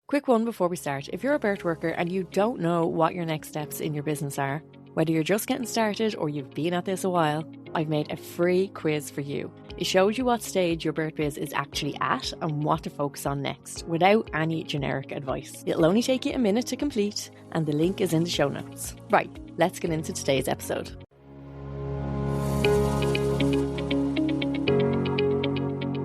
Quick one before we start. If you're a birth worker and you don't know what your next steps in your business are, whether you're just getting started or you've been at this a while, I've made a free quiz for you. It shows you what stage your birth biz is actually at and what to focus on next, without any generic advice. It'll only take you a minute to complete, and the link is in the show notes. Right, let's get into today's episode.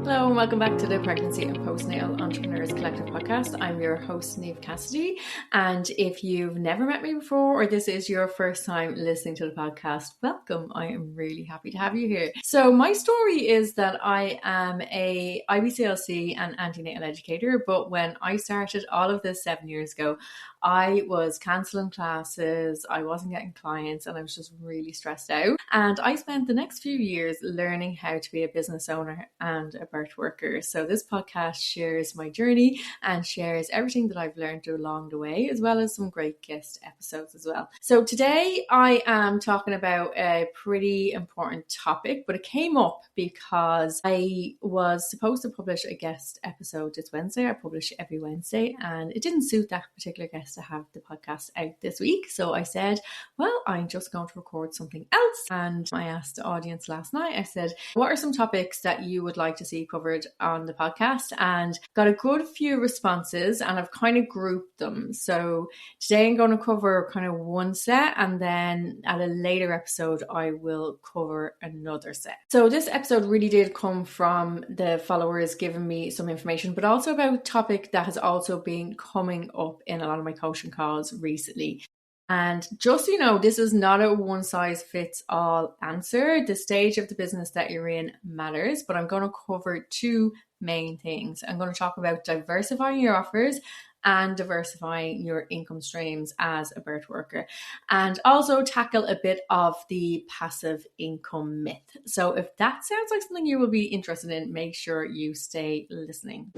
Hello and welcome back to the Pregnancy and Postnatal Entrepreneurs Collective podcast. I'm your host, Niamh Cassidy, and if you've never met me before or this is your first time listening to the podcast, welcome. I am really happy to have you here. So my story is that I am a IBCLC and antenatal educator, but when I started all of this 7 years ago, I was cancelling classes, I wasn't getting clients, and I was just really stressed out. And I spent the next few years learning how to be a business owner and a birth worker. So this podcast shares my journey and shares everything that I've learned along the way, as well as some great guest episodes as well. So today I am talking about a pretty important topic, but it came up because I was supposed to publish a guest episode this Wednesday. I publish every Wednesday, and it didn't suit that particular guest to have the podcast out this week. So I said, well, I'm just going to record something else. And I asked the audience last night, I said, what are some topics that you would like to see covered on the podcast? And got a good few responses, and I've kind of grouped them. So today I'm going to cover kind of one set, and then at a later episode, I will cover another set. So this episode really did come from the followers giving me some information, but also about a topic that has also been coming up in a lot of my coaching calls recently. And just so you know, this is not a one size fits all answer. The stage of the business that you're in matters, but I'm going to cover two main things. I'm going to talk about diversifying your offers and diversifying your income streams as a birth worker, and also tackle a bit of the passive income myth. So if that sounds like something you will be interested in, make sure you stay listening.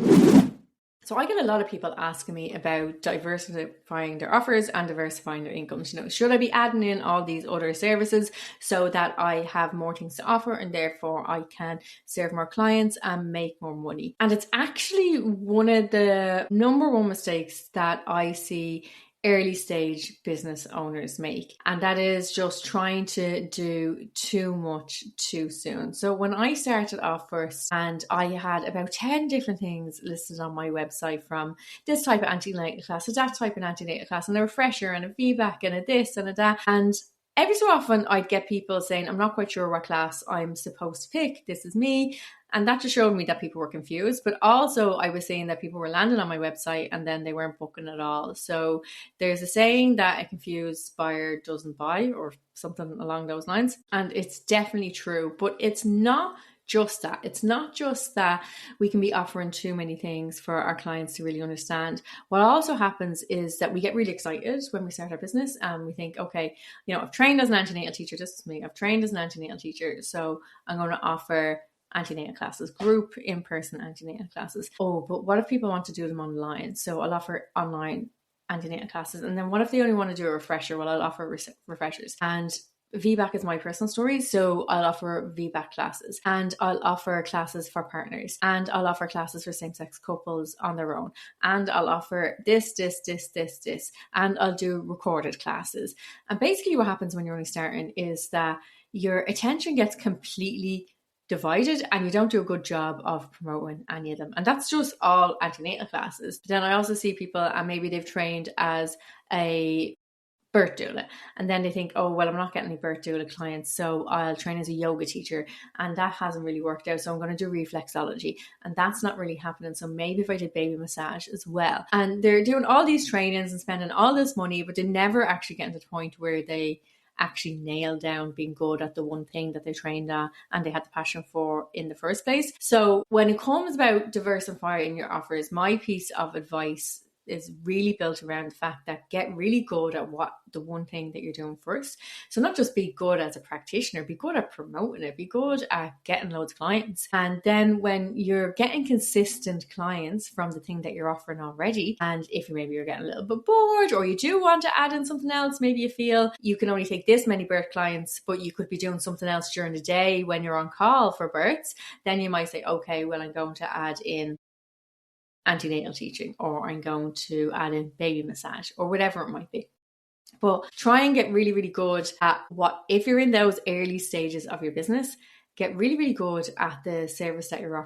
So I get a lot of people asking me about diversifying their offers and diversifying their incomes. You know, should I be adding in all these other services so that I have more things to offer and therefore I can serve more clients and make more money? And it's actually one of the number one mistakes that I see early stage business owners make, and that is just trying to do too much too soon. So when I started off first, and I had about 10 different things listed on my website, from this type of antenatal class to that type of antenatal class, and a refresher and a feedback and a this and a that, and every so often I'd get people saying, I'm not quite sure what class I'm supposed to pick, this is me. And that just showed me that people were confused. But also I was saying that people were landing on my website and then they weren't booking at all. So there's a saying that a confused buyer doesn't buy, or something along those lines. And it's definitely true, but it's not just that. It's not just that we can be offering too many things for our clients to really understand. What also happens is that we get really excited when we start our business and we think, okay, you know, I've trained as an antenatal teacher, this is me, I've trained as an antenatal teacher, so I'm going to offer antenatal classes, group in-person antenatal classes. Oh, but what if people want to do them online? So I'll offer online antenatal classes. And then what if they only want to do a refresher? Well, I'll offer refreshers. And VBAC is my personal story, so I'll offer VBAC classes, and I'll offer classes for partners, and I'll offer classes for same-sex couples on their own, and I'll offer this, and I'll do recorded classes. And basically what happens when you're only starting is that your attention gets completely divided and you don't do a good job of promoting any of them. And that's just all antenatal classes. But then I also see people, and maybe they've trained as a birth doula, and then they think, oh, well, I'm not getting any birth doula clients, so I'll train as a yoga teacher, and that hasn't really worked out, so I'm going to do reflexology, and that's not really happening, so maybe if I did baby massage as well. And they're doing all these trainings and spending all this money, but they never actually get to the point where they actually nail down being good at the one thing that they trained at and they had the passion for in the first place. So when it comes about diversifying your offers, my piece of advice is really built around the fact that get really good at what the one thing that you're doing first. So not just be good as a practitioner, be good at promoting it, be good at getting loads of clients. And then when you're getting consistent clients from the thing that you're offering already, and if maybe you're getting a little bit bored or you do want to add in something else, maybe you feel you can only take this many birth clients, but you could be doing something else during the day when you're on call for births, then you might say, okay, well, I'm going to add in antenatal teaching, or I'm going to add in baby massage, or whatever it might be. But try and get really, really good at if you're in those early stages of your business, get really, really good at the service that you're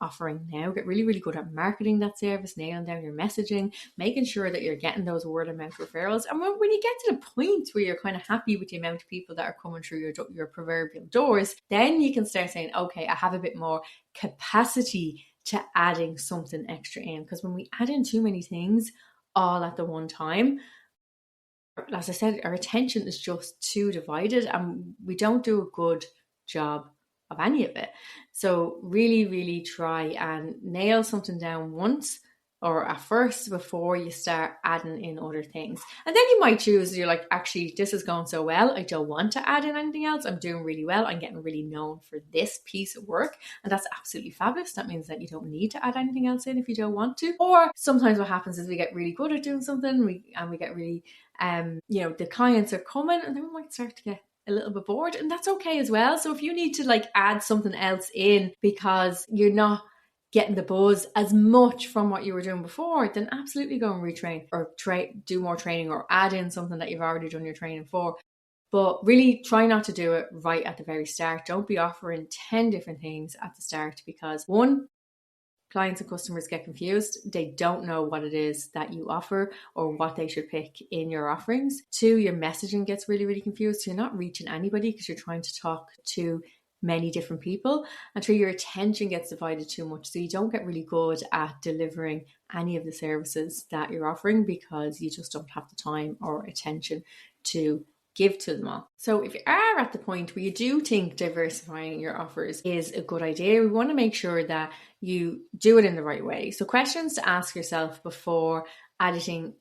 offering now. Get really, really good at marketing that service, nailing down your messaging, making sure that you're getting those word of mouth referrals. And when you get to the point where you're kind of happy with the amount of people that are coming through your proverbial doors, then you can start saying, okay, I have a bit more capacity to adding something extra in. Because when we add in too many things all at the one time, as I said, our attention is just too divided and we don't do a good job of any of it. So really, really try and nail something down once or at first before you start adding in other things. And then you might choose, you're like, actually, this is going so well, I don't want to add in anything else. I'm doing really well. I'm getting really known for this piece of work. And that's absolutely fabulous. That means that you don't need to add anything else in if you don't want to. Or sometimes what happens is we get really good at doing something and we get really, the clients are coming and then we might start to get a little bit bored, and that's okay as well. So if you need to add something else in because you're not getting the buzz as much from what you were doing before, then absolutely go and retrain or do more training or add in something that you've already done your training for. But really try not to do it right at the very start. Don't be offering 10 different things at the start, because one, clients and customers get confused. They don't know what it is that you offer or what they should pick in your offerings. Two, your messaging gets really, really confused. So you're not reaching anybody because you're trying to talk to many different people. And three, your attention gets divided too much. So you don't get really good at delivering any of the services that you're offering because you just don't have the time or attention to give to them all. So if you are at the point where you do think diversifying your offers is a good idea, we want to make sure that you do it in the right way. So questions to ask yourself before adding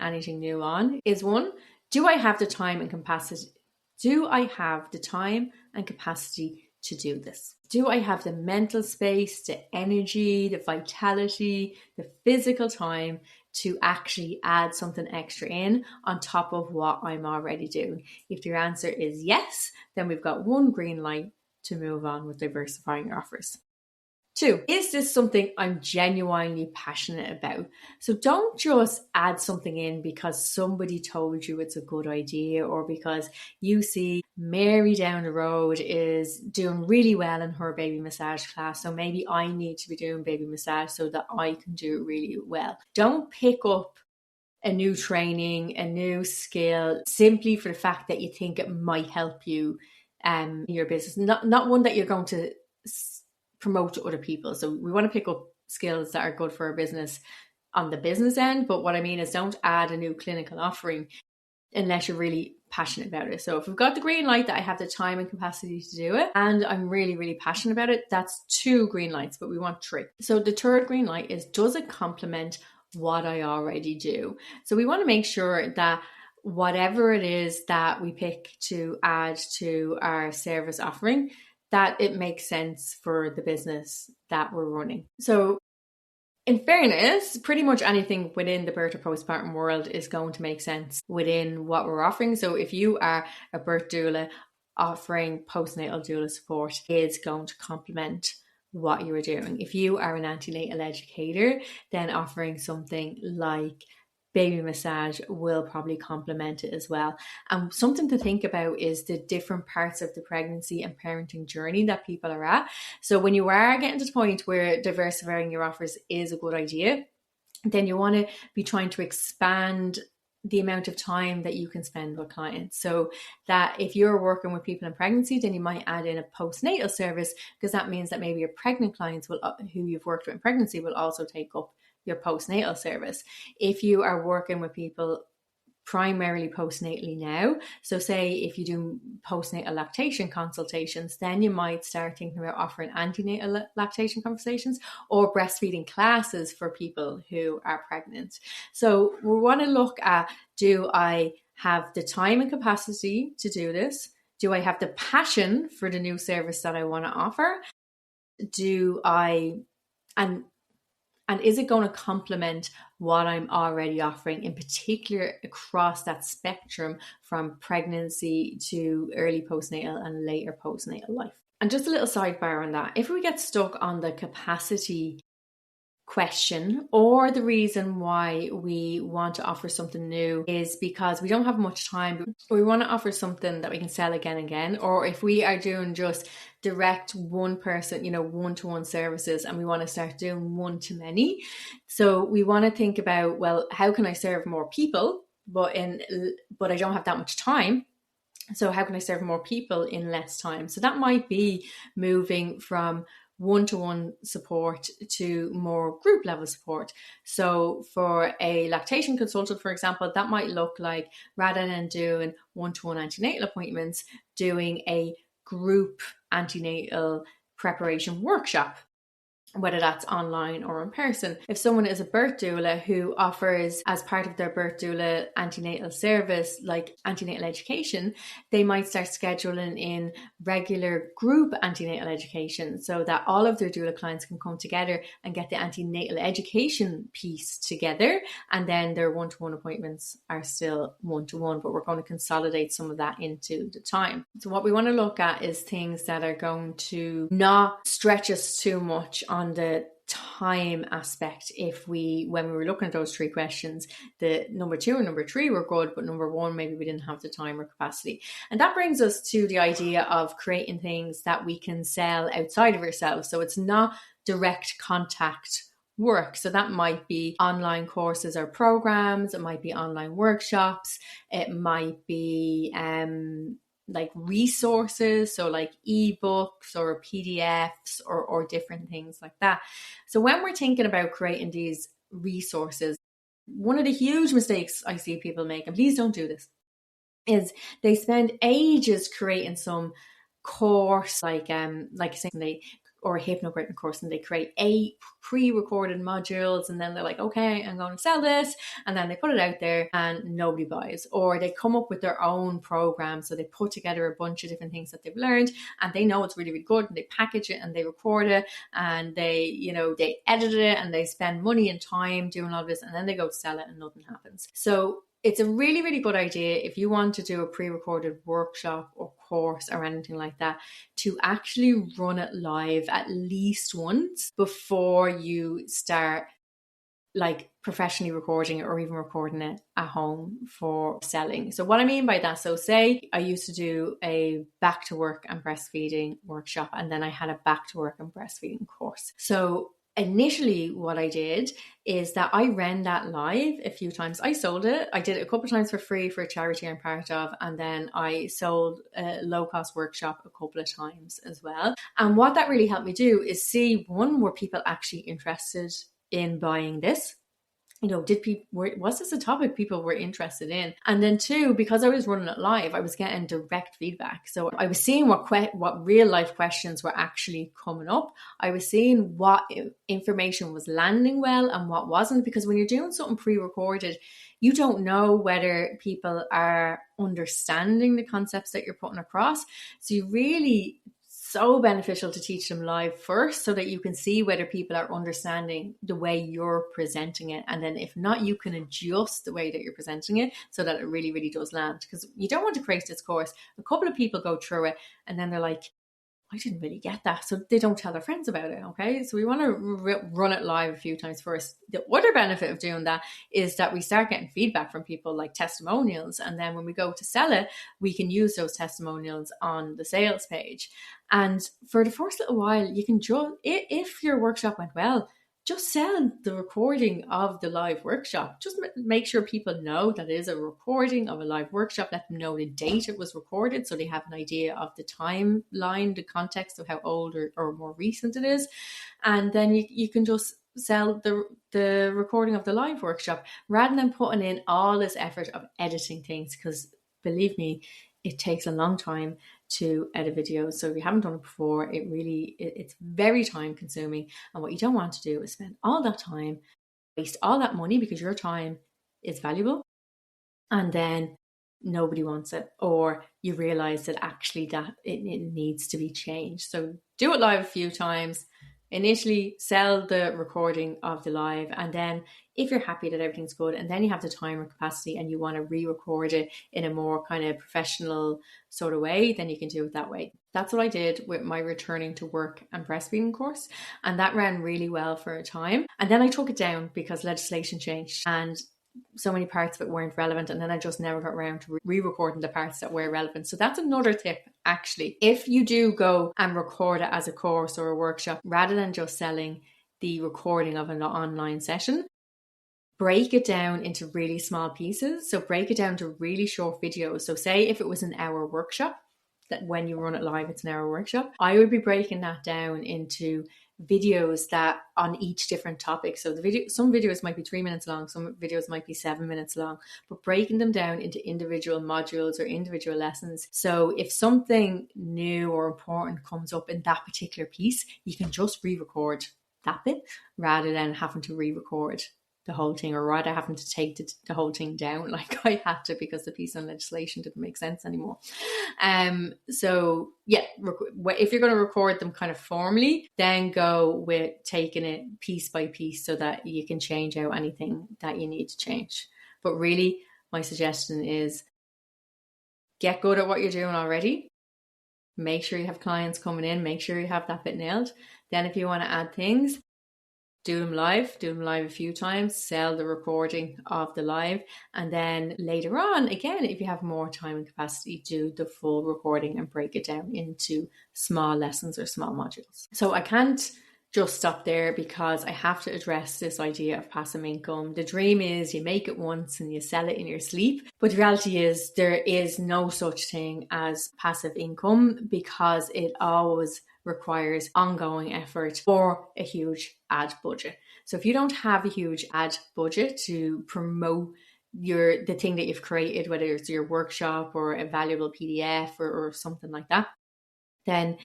anything new on is one, do I have the time and capacity? Do I have the time and capacity to do this? Do I have the mental space, the energy, the vitality, the physical time to actually add something extra in on top of what I'm already doing? If your answer is yes, then we've got one green light to move on with diversifying your offers. Two, is this something I'm genuinely passionate about? So don't just add something in because somebody told you it's a good idea, or because you see Mary down the road is doing really well in her baby massage class, so maybe I need to be doing baby massage so that I can do really well. Don't pick up a new training, a new skill, simply for the fact that you think it might help you in your business. Not one that you're going to promote to other people. So we want to pick up skills that are good for our business on the business end. But what I mean is, don't add a new clinical offering unless you're really passionate about it. So if we've got the green light that I have the time and capacity to do it, and I'm really, really passionate about it, that's two green lights, but we want three. So the third green light is, does it complement what I already do? So we want to make sure that whatever it is that we pick to add to our service offering, that it makes sense for the business that we're running. So in fairness, pretty much anything within the birth or postpartum world is going to make sense within what we're offering. So if you are a birth doula, offering postnatal doula support is going to complement what you are doing. If you are an antenatal educator, then offering something like baby massage will probably complement it as well. And something to think about is the different parts of the pregnancy and parenting journey that people are at. So when you are getting to the point where diversifying your offers is a good idea, then you want to be trying to expand the amount of time that you can spend with clients. So that if you're working with people in pregnancy, then you might add in a postnatal service, because that means that maybe your pregnant clients who you've worked with in pregnancy will also take up your postnatal service. If you are working with people primarily postnatally now, so say if you do postnatal lactation consultations, then you might start thinking about offering antenatal lactation conversations or breastfeeding classes for people who are pregnant. So we want to look at, do I have the time and capacity to do this? Do I have the passion for the new service that I want to offer? And is it going to complement what I'm already offering, in particular across that spectrum from pregnancy to early postnatal and later postnatal life? And just a little sidebar on that. If we get stuck on the capacity question or the reason why we want to offer something new is because we don't have much time. We want to offer something that we can sell again and again, or if we are doing just direct one person, one-to-one services, and we want to start doing one-to-many. So we want to think about, well, how can I serve more people, but I don't have that much time. So how can I serve more people in less time? So that might be moving from one-to-one support to more group level support. So for a lactation consultant, for example, that might look like, rather than doing one-to-one antenatal appointments, doing a group antenatal preparation workshop, whether that's online or in person. If someone is a birth doula who offers, as part of their birth doula antenatal service, like antenatal education, they might start scheduling in regular group antenatal education so that all of their doula clients can come together and get the antenatal education piece together. And then their one-to-one appointments are still one-to-one, but we're going to consolidate some of that into the time. So what we want to look at is things that are going to not stretch us too much on the time aspect. When we were looking at those three questions, the number 2 and number 3 were good, but number 1, maybe we didn't have the time or capacity. And that brings us to the idea of creating things that we can sell outside of ourselves. So it's not direct contact work. So that might be online courses or programs, it might be online workshops, it might be like resources, so like ebooks or PDFs or different things like that. So when we're thinking about creating these resources, one of the huge mistakes I see people make, and please don't do this, is they spend ages creating some course, like saying or a hypnobirthing course, and they create 8 pre-recorded modules, and then they're like, okay, I'm going to sell this, and then they put it out there and nobody buys. Or they come up with their own program, so they put together a bunch of different things that they've learned and they know it's really, really good, and they package it and they record it and they edit it and they spend money and time doing all of this, and then they go to sell it and nothing happens. So it's a really, really good idea, if you want to do a pre-recorded workshop or course or anything like that, to actually run it live at least once before you start like professionally recording it or even recording it at home for selling. So what I mean by that, so say I used to do a back to work and breastfeeding workshop, and then I had a back to work and breastfeeding course. So initially what I did is that I ran that live a few times. I sold it. I did it a couple of times for free for a charity I'm part of. And then I sold a low cost workshop a couple of times as well. And what that really helped me do is see, one, were people actually interested in buying this? Was this a topic people were interested in? And then 2, because I was running it live, I was getting direct feedback. So I was seeing what real life questions were actually coming up. I was seeing what information was landing well and what wasn't, because when you're doing something pre-recorded, you don't know whether people are understanding the concepts that you're putting across. So you really, so beneficial to teach them live first, so that you can see whether people are understanding the way you're presenting it. And then if not, you can adjust the way that you're presenting it so that it really, really does land. Because you don't want to create this course, a couple of people go through it and then they're like, I didn't really get that. So they don't tell their friends about it. Okay. So we want to run it live a few times first. The other benefit of doing that is that we start getting feedback from people, like testimonials. And then when we go to sell it, we can use those testimonials on the sales page. And for the first little while, you can just, if your workshop went well, just sell the recording of the live workshop. Just make sure people know that it is a recording of a live workshop. Let them know the date it was recorded, so they have an idea of the timeline, the context of how old or more recent it is. And then you can just sell the recording of the live workshop, rather than putting in all this effort of editing things. Because believe me, it takes a long time to edit videos. So if you haven't done it before, it's very time consuming. And what you don't want to do is spend all that time, waste all that money, because your time is valuable, and then nobody wants it, or you realize that actually that it needs to be changed. So do it live a few times, initially sell the recording of the live, and then if you're happy that everything's good and then you have the time or capacity and you want to re-record it in a more kind of professional sort of way, then you can do it that way. That's what I did with my returning to work and breastfeeding course, and that ran really well for a time. And then I took it down because legislation changed and so many parts of it weren't relevant, and then I just never got around to re-recording the parts that were relevant. So that's another tip, actually. If you do go and record it as a course or a workshop, rather than just selling the recording of an online session, break it down into really small pieces. So break it down to really short videos. So say if it was an hour workshop, that when you run it live, it's an hour workshop, I would be breaking that down into videos that on each different topic. So some videos might be 3 minutes long, some videos might be 7 minutes long, but breaking them down into individual modules or individual lessons. So if something new or important comes up in that particular piece, you can just re-record that bit rather than having to re-record the whole thing, or rather having to take the whole thing down like I had to because the piece on legislation didn't make sense anymore. So yeah, if you're going to record them kind of formally, then go with taking it piece by piece so that you can change out anything that you need to change. But really, my suggestion is get good at what you're doing already. Make sure you have clients coming in, make sure you have that bit nailed. Then if you want to add things, do them live a few times, sell the recording of the live, and then later on, again, if you have more time and capacity, do the full recording and break it down into small lessons or small modules. So I can't just stop there because I have to address this idea of passive income. The dream is you make it once and you sell it in your sleep. But the reality is there is no such thing as passive income because it always requires ongoing effort or a huge ad budget. So if you don't have a huge ad budget to promote the thing that you've created, whether it's your workshop or a valuable PDF or something like that, then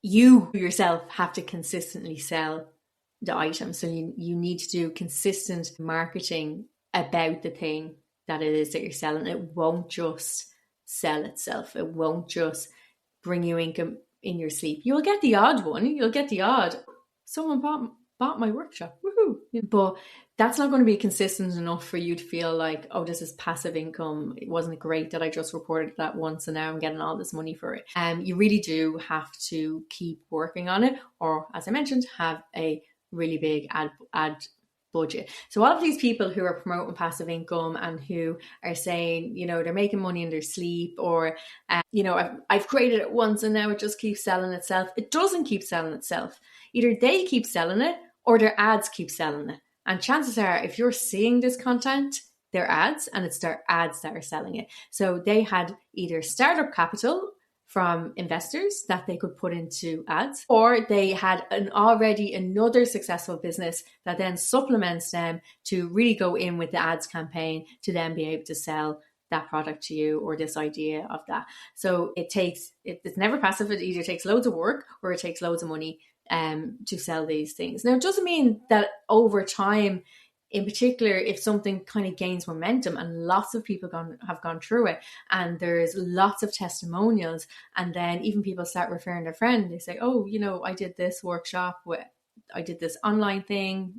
you yourself have to consistently sell the item. So you need to do consistent marketing about the thing that it is that you're selling. It won't just sell itself. It won't just bring you income in your sleep. You'll get the odd one. You'll get the odd, someone bought my workshop. Woohoo! But that's not going to be consistent enough for you to feel like, oh, this is passive income. It wasn't great that I just recorded that once and now I'm getting all this money for it. You really do have to keep working on it, or as I mentioned, have a really big ad budget. So all of these people who are promoting passive income and who are saying, they're making money in their sleep, or, I've created it once and now it just keeps selling itself. It doesn't keep selling itself. Either they keep selling it or their ads keep selling it. And chances are, if you're seeing this content, they're ads, and it's their ads that are selling it. So they had either startup capital from investors that they could put into ads, or they had already another successful business that then supplements them to really go in with the ads campaign to then be able to sell that product to you or this idea of that. So it's never passive. It either takes loads of work or it takes loads of money to sell these things. Now, it doesn't mean that over time, in particular, if something kind of gains momentum and lots of people have gone through it and there's lots of testimonials, and then even people start referring their friend, they say, oh, I did this workshop, I did this online thing,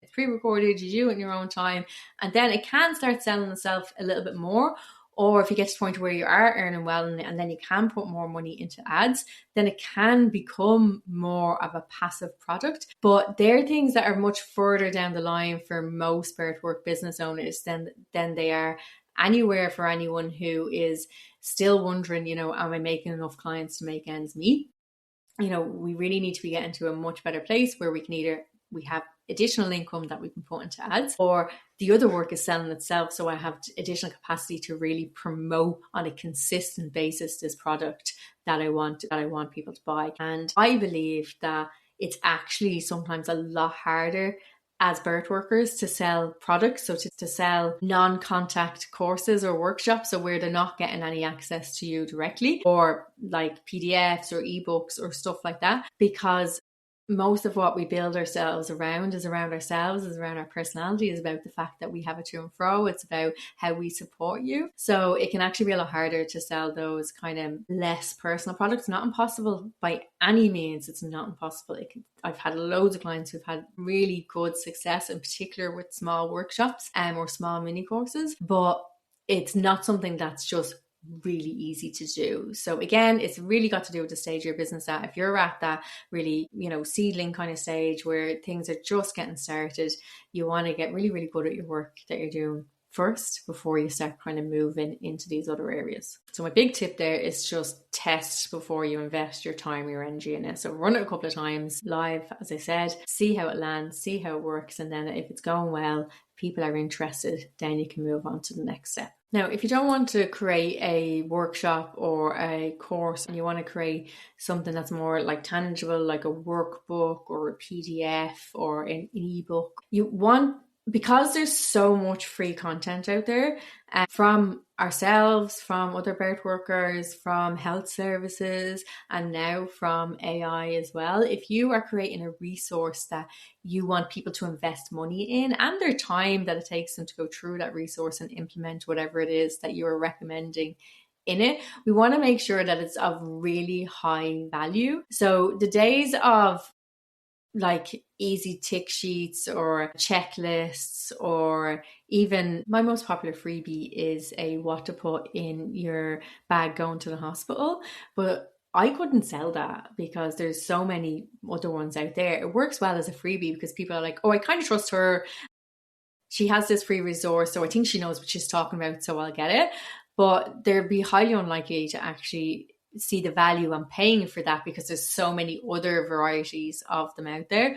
it's pre-recorded, you do it in your own time, and then it can start selling itself a little bit more. Or if you get to the point where you are earning well and then you can put more money into ads, then it can become more of a passive product. But they're things that are much further down the line for most birthwork business owners than they are anywhere for anyone who is still wondering, am I making enough clients to make ends meet? We really need to be getting to a much better place where we have additional income that we can put into ads, or the other work is selling itself. So I have additional capacity to really promote on a consistent basis this product that I want people to buy. And I believe that it's actually sometimes a lot harder as birth workers to sell products, so to sell non-contact courses or workshops, so where they're not getting any access to you directly, or like PDFs or ebooks or stuff like that, because most of what we build ourselves around is around ourselves, is around our personality, is about the fact that we have a to and fro. It's about how we support you. So it can actually be a lot harder to sell those kind of less personal products. Not impossible by any means. It's not impossible. I've had loads of clients who've had really good success, in particular with small workshops or small mini courses, but it's not something that's just really easy to do. So again, it's really got to do with the stage of your business at. If you're at that really, seedling kind of stage where things are just getting started, you want to get really, really good at your work that you're doing first before you start kind of moving into these other areas. So my big tip there is just test before you invest your time, your energy in it. So run it a couple of times live, as I said, see how it lands, see how it works. And then if it's going well, people are interested, then you can move on to the next step. Now, if you don't want to create a workshop or a course and you want to create something that's more like tangible, like a workbook or a PDF or an ebook, because there's so much free content out there from ourselves, from other birth workers, from health services, and now from AI as well. If you are creating a resource that you want people to invest money in and their time that it takes them to go through that resource and implement whatever it is that you're recommending in it, we want to make sure that it's of really high value. So the days of like easy tick sheets or checklists, or even my most popular freebie is a what to put in your bag going to the hospital. But I couldn't sell that because there's so many other ones out there. It works well as a freebie because people are like, oh, I kind of trust her. She has this free resource, so I think she knows what she's talking about, so I'll get it. But they'd be highly unlikely to actually see the value on paying for that because there's so many other varieties of them out there.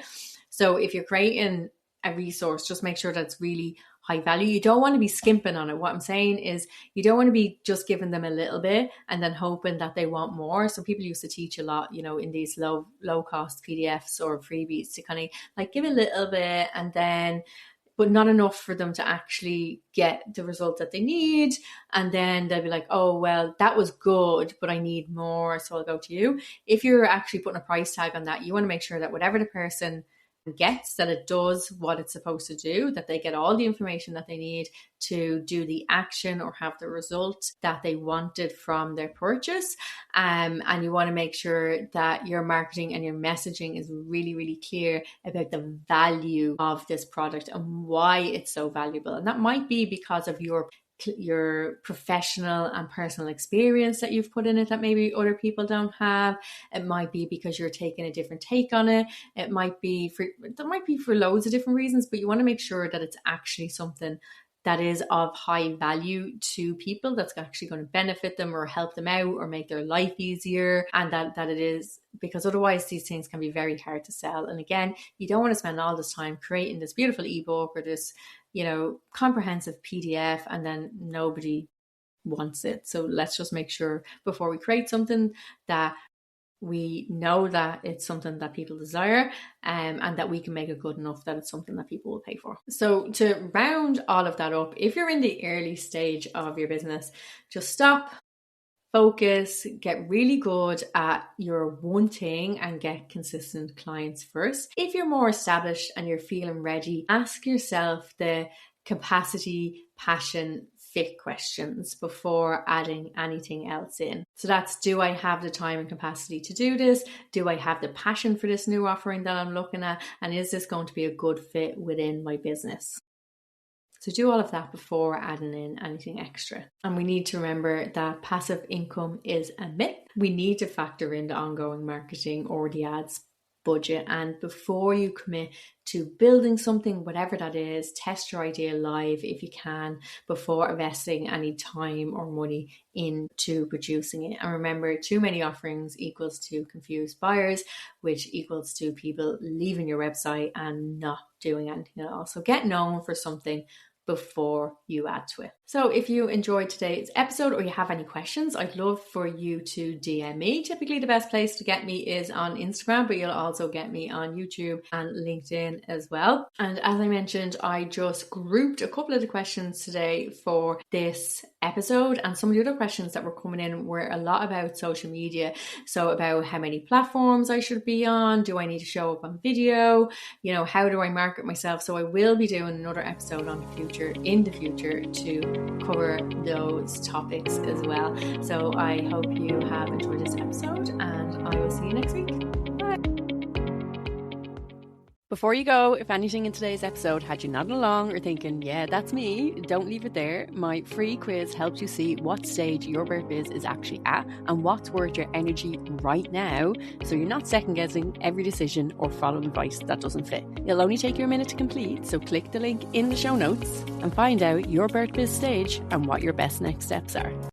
So if you're creating a resource, just make sure that's really high value. You don't want to be skimping on it. What I'm saying is you don't want to be just giving them a little bit and then hoping that they want more. So people used to teach a lot, in these low cost PDFs or freebies to kind of like give a little bit and then but not enough for them to actually get the result that they need. And then they'll be like, oh, well, that was good, but I need more, so I'll go to you. If you're actually putting a price tag on that, you want to make sure that whatever the person gets, that it does what it's supposed to do, that they get all the information that they need to do the action or have the result that they wanted from their purchase. And you want to make sure that your marketing and your messaging is really, really clear about the value of this product and why it's so valuable. And that might be because of your professional and personal experience that you've put in it that maybe other people don't have. It might be because you're taking a different take on it. It might be for loads of different reasons, but you want to make sure that it's actually something that is of high value to people, that's actually going to benefit them or help them out or make their life easier, and that it is, because otherwise these things can be very hard to sell. And again, you don't want to spend all this time creating this beautiful ebook or this comprehensive PDF and then nobody wants it. So let's just make sure before we create something that we know that it's something that people desire, and that we can make it good enough that it's something that people will pay for. So to round all of that up, if you're in the early stage of your business, just stop, focus, get really good at your one thing and get consistent clients first. If you're more established and you're feeling ready, ask yourself the capacity, passion, fit questions before adding anything else in. So that's, do I have the time and capacity to do this? Do I have the passion for this new offering that I'm looking at? And is this going to be a good fit within my business? So do all of that before adding in anything extra. And we need to remember that passive income is a myth. We need to factor in the ongoing marketing or the ads budget. And before you commit to building something, whatever that is, test your idea live if you can before investing any time or money into producing it. And remember, too many offerings equals to confused buyers, which equals to people leaving your website and not doing anything at all. So get known for something, before you add to it. So if you enjoyed today's episode or you have any questions, I'd love for you to DM me. Typically the best place to get me is on Instagram, but you'll also get me on YouTube and LinkedIn as well. And as I mentioned, I just grouped a couple of the questions today for this episode, and some of the other questions that were coming in were a lot about social media. So about how many platforms I should be on, do I need to show up on video, how do I market myself? So I will be doing another episode in the future to cover those topics as well. So I hope you have enjoyed this episode, and I will see you next week. Bye. Before you go, if anything in today's episode had you nodding along or thinking, yeah, that's me, don't leave it there. My free quiz helps you see what stage your birth is actually at and what's worth your energy right now, so you're not second guessing every decision or following advice that doesn't fit. It'll only take you a minute to complete, so click the link in the show notes and find out your birth biz stage and what your best next steps are.